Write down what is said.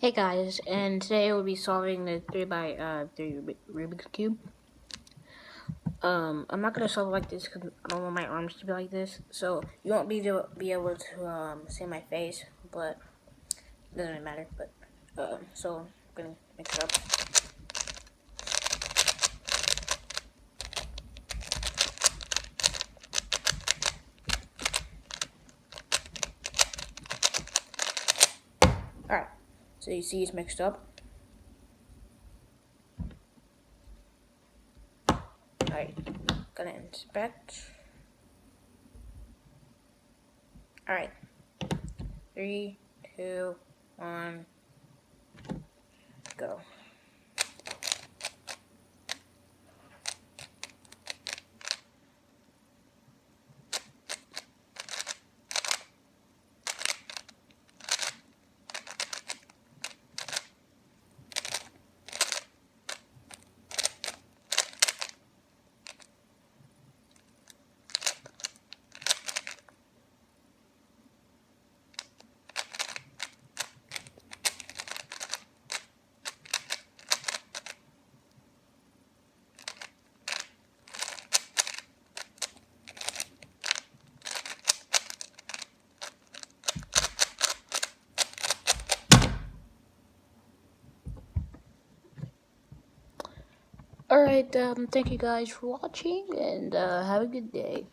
Hey guys, and today we'll be solving the 3 by 3 Rubik's Cube. I'm not gonna solve it like this because I don't want my arms to be like this, so you won't be able to see my face, but it doesn't really matter. But so I'm gonna mix it up. All right, so you see it's mixed up. All right, gonna inspect. All right, 3, 2, 1, go. Alright, thank you guys for watching, and have a good day.